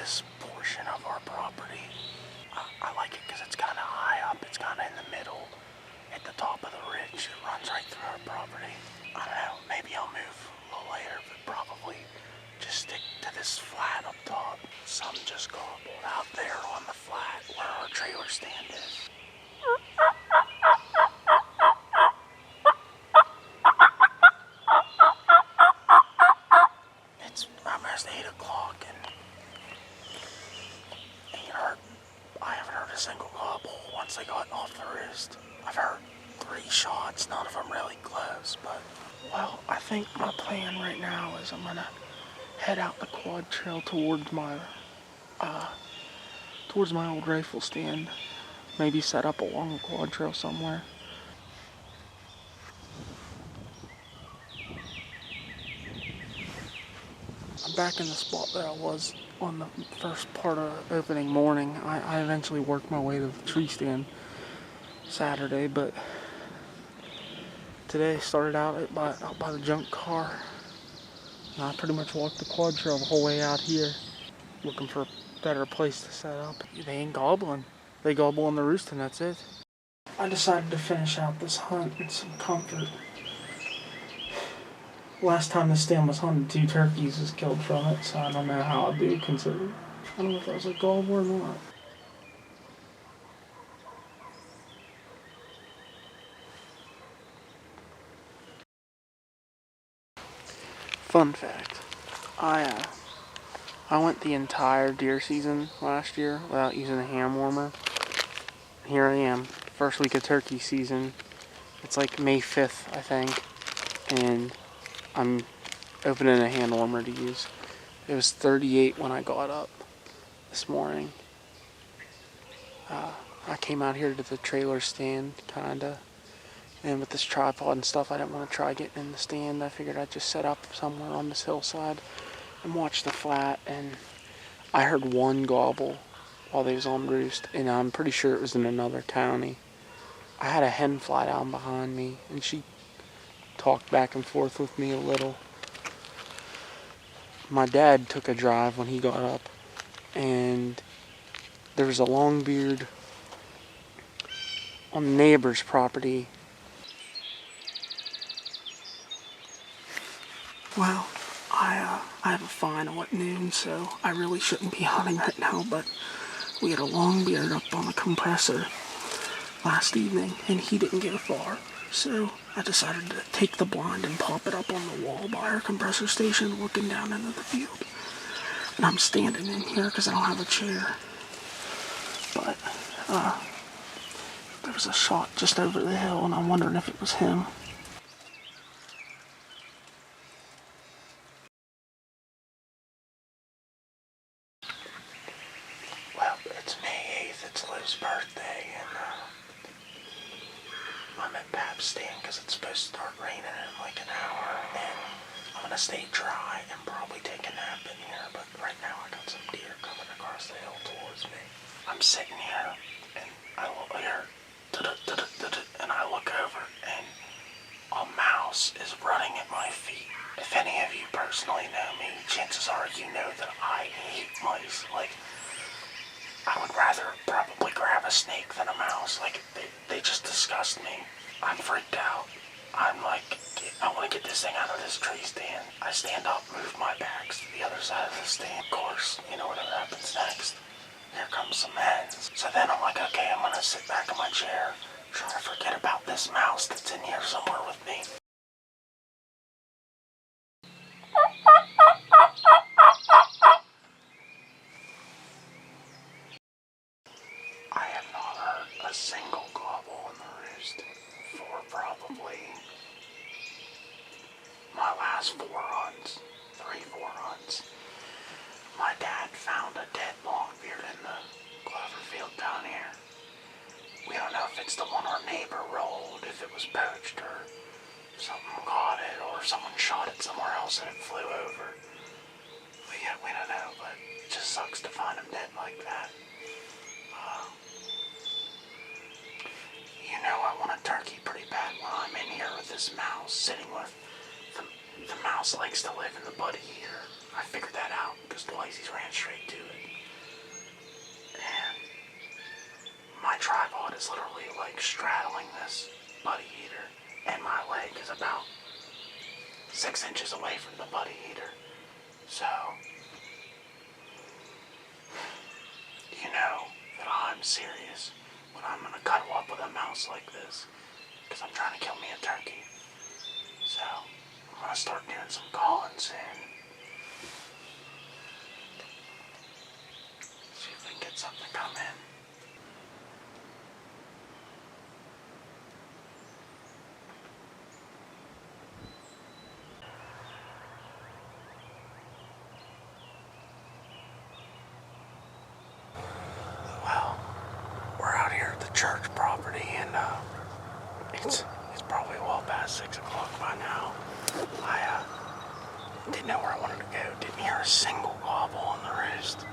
this portion of our property. I like it because it's kind of high up. It's kind of in the middle at the top of the ridge that runs right through our property. I don't know, maybe I'll move a little later, but probably just stick to this flat up top. Some just gobbled out there on the flat where our trailer stand is. It's almost 8 o'clock and I haven't heard a single gobble once they got off the roost. I've heard 3 shots, none of them really close, but well, I think my plan right now is I'm gonna head out the quad trail towards my old rifle stand. Maybe set up along the quad trail somewhere. I'm back in the spot that I was on the first part of opening morning. I eventually worked my way to the tree stand Saturday, but today started out by the junk car. And I pretty much walked the quad trail the whole way out here, looking for a better place to set up. They ain't gobbling. They gobble on the roost and that's it. I decided to finish out this hunt in some comfort. Last time this stand was hunted, 2 turkeys was killed from it, so I don't know how I do consider. I don't know if that was a gobble or not. Fun fact, I went the entire deer season last year without using a hand warmer. Here I am, first week of turkey season. It's like May 5th, I think, and I'm opening a hand warmer to use. It was 38 when I got up this morning. I came out here to the trailer stand, kinda. And with this tripod and stuff, I didn't want to try getting in the stand. I figured I'd just set up somewhere on this hillside and watch the flat. And I heard 1 gobble while they was on roost, and I'm pretty sure it was in another county. I had a hen fly down behind me, and she talked back and forth with me a little. My dad took a drive when he got up, and there was a longbeard on the neighbor's property. Well, I have a final at noon, so I really shouldn't be hunting right now, but we had a longbeard up on the compressor last evening, and he didn't get far. So I decided to take the blind and pop it up on the wall by our compressor station, looking down into the field. And I'm standing in here because I don't have a chair. But there was a shot just over the hill, and I'm wondering if it was him. Well, it's May 8th, it's Lou's birthday, and I'm at Bab's stand because it's supposed to start raining in like an hour, and I'm gonna stay dry and probably take a nap in here, but right now I got some deer coming across the hill towards me. I'm sitting here, and I hear and I look over, and a mouse is running at my feet. If any of you personally know me, chances are you know that I hate mice. Like, I would rather probably grab a snake than a mouse. Like, they just disgust me. I'm freaked out. I'm like, I want to get this thing out of this tree stand. I stand up, move my backs to the other side of the stand. Of course, you know whatever happens next. Here comes some hens. So then I'm like, okay, I'm gonna sit back in my chair, try to forget about this mouse that's in here somewhere with me. I have not heard a single gobble in the roost for probably my last 4 hunts, 3-4 hunts. My dad found a dead longbeard in the clover field down here. We don't know if it's the one our neighbor rolled, if it was poached, or something caught it, or someone shot it somewhere else and it flew over. But yeah, we don't know, but it just sucks to find him dead like that. You know I want a turkey pretty bad when I'm in here with this mouse, sitting with the mouse likes to live in the buddy eater. I figured that out because twice he's ran straight to it. my tripod is literally like straddling this buddy heater, and my leg is about 6 inches away from the buddy heater. So, you know that I'm serious when I'm gonna cuddle up with a mouse like this, because I'm trying to kill me a turkey. So, I'm gonna start doing some calling soon. See if we can get something to come in. Well, we're out here at the church property, and it's probably well past 6 o'clock by now. I didn't know where I wanted to go. Didn't hear a single gobble on the roost.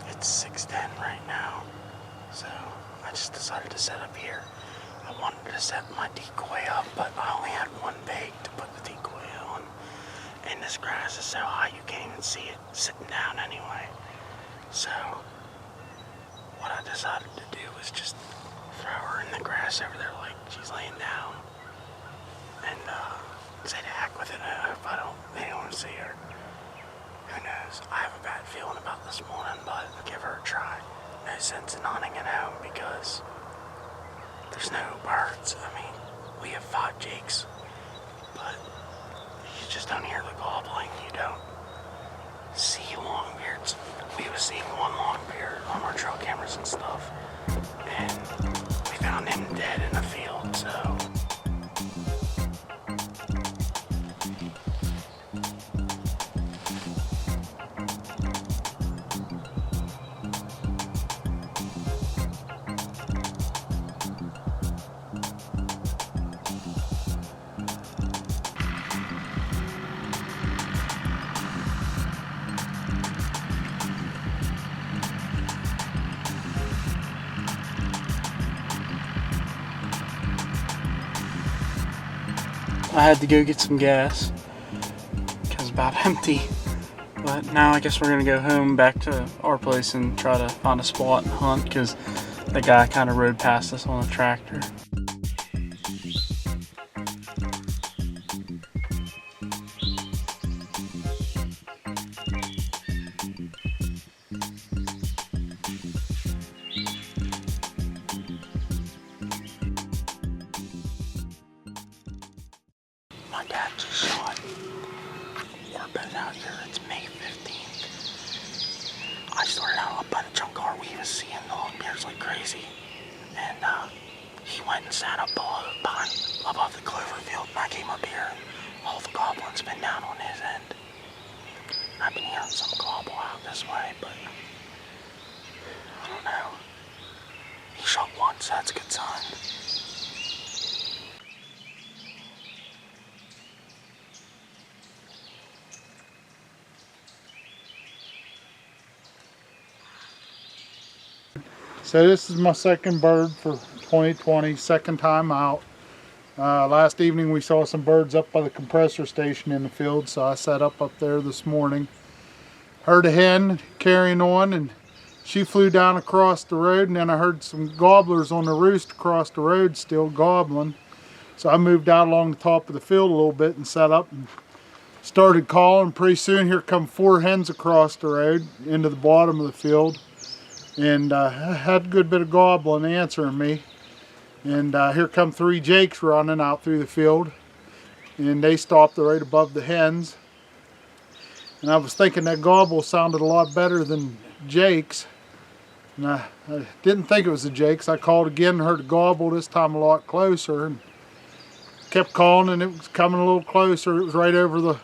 It's 6:10 right now, so I just decided to set up here. I wanted to set my decoy up, but I only had one bait to put the decoy on. And this grass is so high you can't even see it sitting down anyway. So, what I decided to do was just throw her in the grass over there like she's laying down. And say to heck with it. I hope anyone see her. Who knows? I have a bad feeling about this morning, but I'll give her a try. No sense in hunting at home because there's no birds. I mean, we have 5 jakes, but you just don't hear the gobbling. You don't see longbeards. We was seeing one longbeard on our trail cameras and stuff, and we found him dead in a field, so. I had to go get some gas because it's about empty, but now I guess we're gonna go home back to our place and try to find a spot and hunt because the guy kind of rode past us on a tractor. My dad just shot. We're both out here. It's May 15th. I started out up by the junk car. We was seeing the longbeards like crazy. And he went and sat up above the clover field. And I came up here and all the goblins been down on his end. I've been hearing some gobble out this way, but I don't know. He shot once, that's a good sign. So this is my second bird for 2020, second time out. Last evening we saw some birds up by the compressor station in the field, so I set up there this morning. Heard a hen carrying on, and she flew down across the road, and then I heard some gobblers on the roost across the road still gobbling. So I moved out along the top of the field a little bit and set up and started calling. Pretty soon here come 4 hens across the road into the bottom of the field. And I had a good bit of gobbling answering me. And here come 3 jakes running out through the field. And they stopped right above the hens. And I was thinking that gobble sounded a lot better than jakes. And I didn't think it was the jakes. I called again and heard a gobble, this time a lot closer. And kept calling, and it was coming a little closer. It was right over the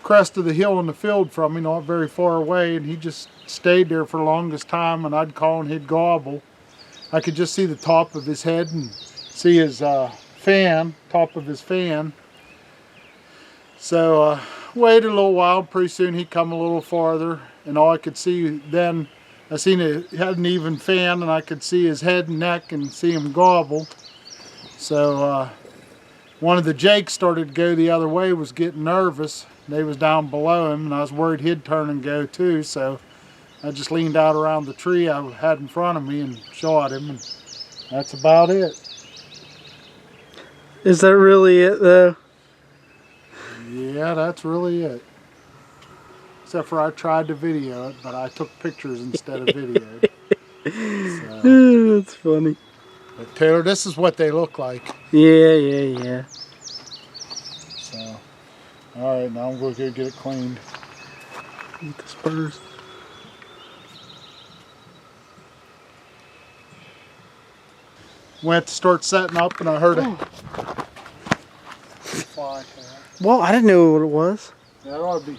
crest of the hill in the field from me, not very far away, and he just stayed there for the longest time, and I'd call and he'd gobble. I could just see the top of his head and see his top of his fan. So waited a little while. Pretty soon he come a little farther, and all I could see then, I seen it had an even fan, and I could see his head and neck and see him gobble. So one of the jakes started to go the other way, was getting nervous. They was down below him, and I was worried he'd turn and go too, so I just leaned out around the tree I had in front of me and shot him, and that's about it. Is that really it though? Yeah, that's really it. Except for I tried to video it, but I took pictures instead of videoed. So. That's funny. But Taylor, this is what they look like. Yeah. So, all right, now I'm going to go get it cleaned. Eat the spurs. Went to start setting up, and I heard a fly. Well, I didn't know what it was. That ought to be